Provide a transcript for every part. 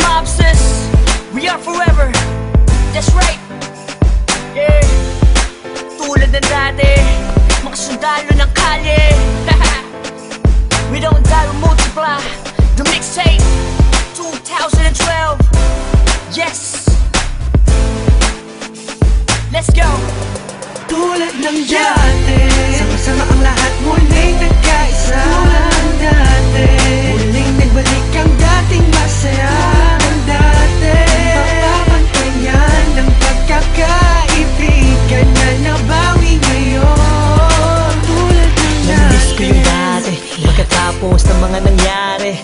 mobsters, we are forever. That's right. Yeah. Tulad ng dati, mga sundalo ng kalye. We don't die, we multiply. The mixtape 2012. Yes. Let's go. Tulad ng dati, sama-sama ang lahat muling nagkaisa. Tulad ng dati, muling nagbalik ang dating masaya. Ng dati, papapantayan ng pagkakaibigan na nabawi ngayon. Tulad ng dati, namiss ko yung dati, pagkatapos ng mga nangyari.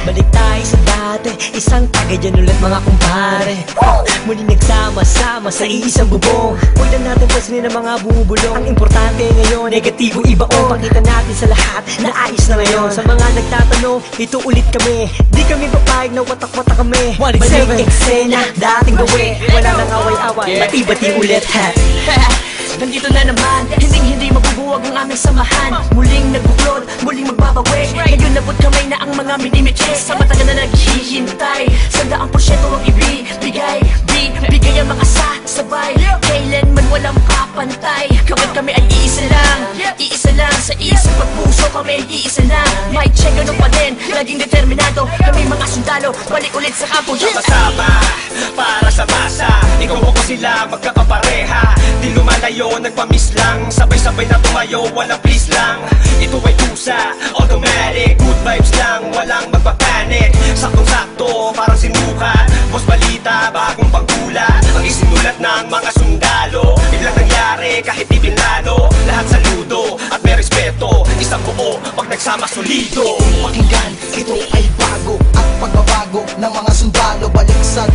Balik tayo sa dati, isang tagayan ulit mga kumpare. Muli nagsama-sama sa iisang bubong. Huwag na natin pansinin ang mga bubulong. Ang importante ngayon, negatibo ibaon. Pakita natin sa lahat na ayos na ngayon. Sa mga nagtatanong, ito ulit kami. Di kami papayag na watak-watak kami. Balik eksena, dating gawin. Wala nang away-away, bati-bati ulit ha. Nandito na naman, hindi mabubuwag ang aming samahan. Muling nagbuklod, muling magbabawi. Ngayon nabot kamay na ang mga minimiches. Sa matagal na naghihintay, 100% ang ibibigay. Bigay ang mga sabay, kailanman walang kapantay. Kami ay iisa lang sa isang pagpuso. Kami ay iisa lang, may check ano pa din. Laging determinado, kami mga sundalo. Balik ulit sa kampo. Sama-sama, para sa masa. Ikaw ako sila, magkakapareha. Di lumalayo, nagpamiss lang. Sabay-sabay na tumayo, walang please lang. Ito ay tusa, automatic. Good vibes lang, walang magpapanik. Saktong-sakto, parang sinukat. Boss balita, bagong pagkula. Ang isinulat ng mga sundalo. Biglang nangyari, kahit di pinlano. Lahat saludo, at may respeto. Isang buo, pag nagsama solido. Pakinggan, ito ay bago at pagbabago ng mga sundalo. Balik sa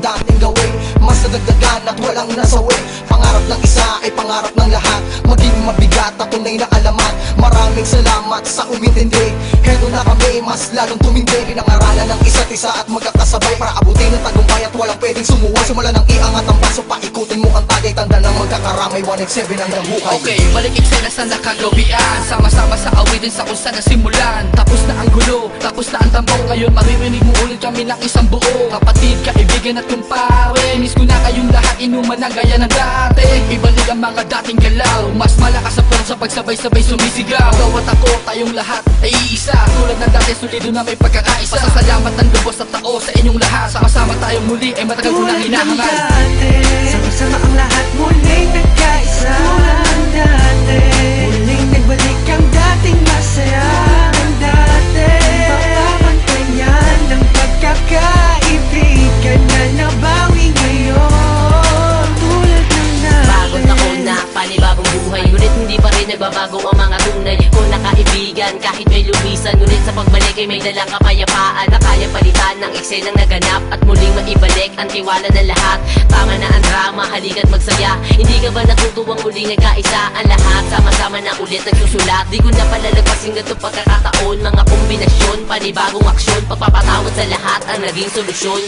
dating gawin, mas nadagdagan at walang nasawi. Pangarap ng isa ay pangarap ng lahat. Maging mabigat at tunay na alamat. Maraming salamat sa umintindi. Heto na kami, mas lalong tumindi. Pinangaralan ng isa't isa at magkakasabay para abutin ang tagumpay at walang pwedeng sumuway. Simula ng iangat ang baso, paikutin mo ang tagay. Tanda ng magkakaramay, 187 ang buhay. Okay, balik eksena sa nakagawian. Sama-sama sa awitin sa kung saan nasimulan. Tapos na ang gulo, tapos na ang tambaw. Ngayon maririnig mo ulit kami ng isang buo. Kapatid, kaibigan at kumpare, miss ko na kayong lahat, inuman na gaya ng dati. Ibalik ang mga dating galaw, mas malakas sa front sa pagsabay-sabay sumisigaw. Ikaw at ako, tayong lahat ay iisa. Tulad ng dati, solido na may pagkakaisa. Pasasalamat ng lubos at tao sa inyong lahat. Sama-sama tayong muli, ay matagal ko nang hinahangal. sama-sama ang lahat muling nagkaisa. Tulad ng dati, muling nagbalik ang dating masaya. Ng dati, papapantayan ng pagkakaibigan na nabawi ngayon. Tulad ng dati, bagong taon na, panibagong buhay. Ngunit hindi pa rin nagbabago ang mga tunay ko na kaibigan. Kahit may lumisan, ngunit sa pagbalik ay may dalang kapayapaan na kaya palitan ng eksenang naganap at muling maibalik ang tiwala ng lahat. Tama na ang drama, halika't magsaya. Hindi ka ba natutuwang muling nagkaisa ang lahat? Sama-sama na ulit nagsusulat. Di ko na palalagpasin ganito pagkakataon. Mga kombinasyon, panibagong aksyon, pagpapatawad sa lahat ang naging solusyon.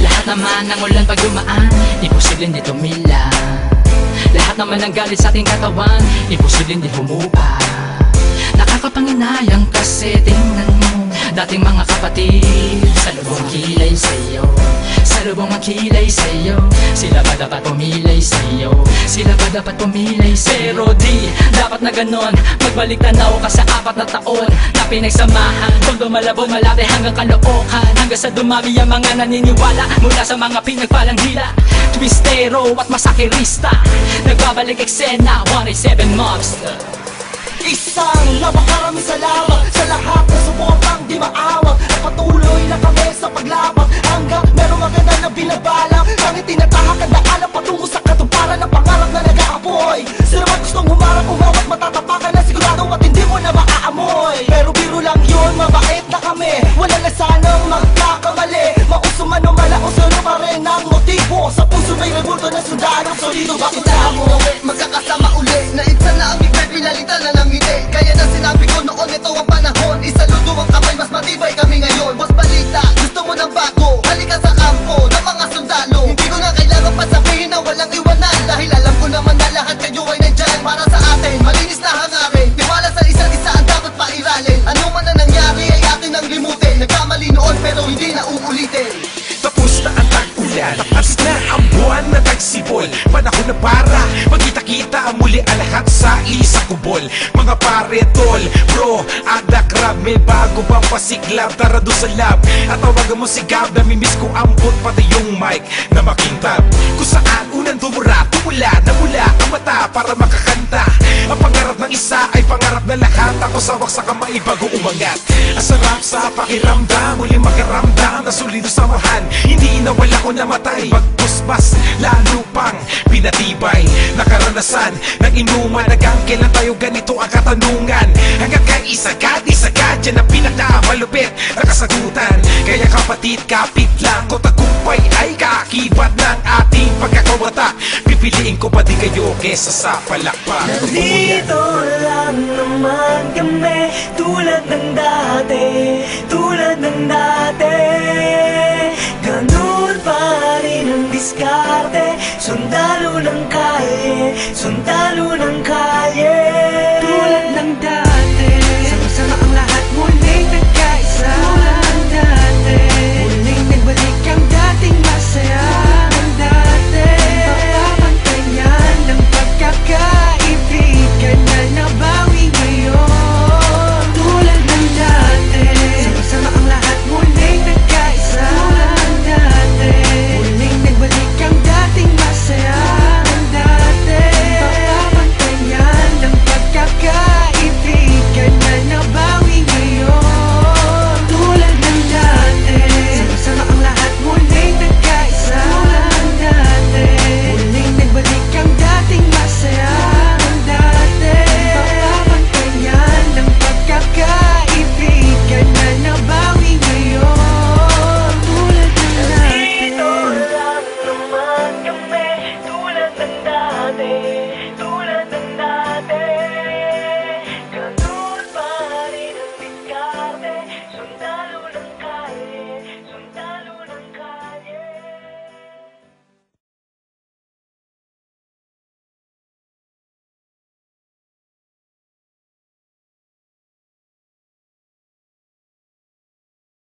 Lahat naman ng ulan pag dumaan, imposible hindi tumila. Lahat naman ng galit sa ating katawan, imposible hindi humupa. Nakakapanginayang kasi tingnan mo dating mga kapatid, sa lubong kilay sa'yo, sa lubong ang kilay sa'yo. Sila ba dapat pumilay sa'yo? Sila ba dapat pumilay sa'yo? Pero di dapat na ganon, magbalik tanaw ka sa 4 na taon na pinagsamahan. Tondo malabo malate hanggang Caloocan, hanggang sa dumami ang mga naniniwala mula sa mga pinagpalang hila. Twistero at masakirista, nagbabalik eksena, 187 Mobster. Isang napakaraming salamat sa lahat na sumupang di maawag. At patuloy na kami sa paglabang hanggang merong maganda na binabalak. Kahit tinatahak ang daalan patungo sa katuparan ng pangarap na nag-aapoy. Sila man gustong humarap, umawat, matatapakan na sigurado at hindi mo na maaamoy. Pero biro lang yun, mabait na kami, wala na sanang magkakamali. Mauso man o malaos, ano pa rin ang motibo. Sa puso may rebulto na sundalo, solido bakit mo magkakasama uli. Naitsa na ang bigay, pinalitan na ng ngiti. Kaya na sinabi ko noon, ito ang panahon. Isaludo ang kamay, mas matibay kami ngayon. Boss balita, gusto mo ng bago, halika sa kampo ng mga sundalo. Hindi ko na kailangan pa sabihin na walang iwanan, dahil alam ko naman na lahat kayo ay nandyan para sa atin. Malinis na hangarin, tiwala sa isa't isa ang dapat pairalin. Ano man na nangyari ay atin ang limutin. Nagkamali noon pero hindi na uulitin. yan. Abs na ang buwan na tagsibol, panahon na para magkita-kita muli ang lahat sa isang kubol. Mga pare, tol, bro, ada crab, may bago bang pasiklab? Tara doon sa lab at tawagan mo si Gab. Namimiss ko ambot pati yung mic na makintab. Kung saan unang tumura, tumula, namula ang mata para makakanta. Ang pangarap ng isa ay pangarap na lahat. Ako sawak sa kamay bago umangat. Ang sarap sa pakiramdam, muli makaramdam na solido samahan. Hindi nawala ko namatay, pagpusbas lalo pang pinatibay. Nakaranasan ng inuman, hanggang kailan tayo ganito ang katanungan. Hanggang kay isagad, dyan ang pinakamalupit na kasagutan. Kaya kapatid, kapit lang ko, tagumpay ay kaakibat ng ating pagkakawata. Pipiliin ko pa di kayo kesa sa palakpak. Nandito lang naman kami, tulad ng dati, tulad ng dati. Ganun pa rin ang diskarte, sundalo ng kalye, sundalo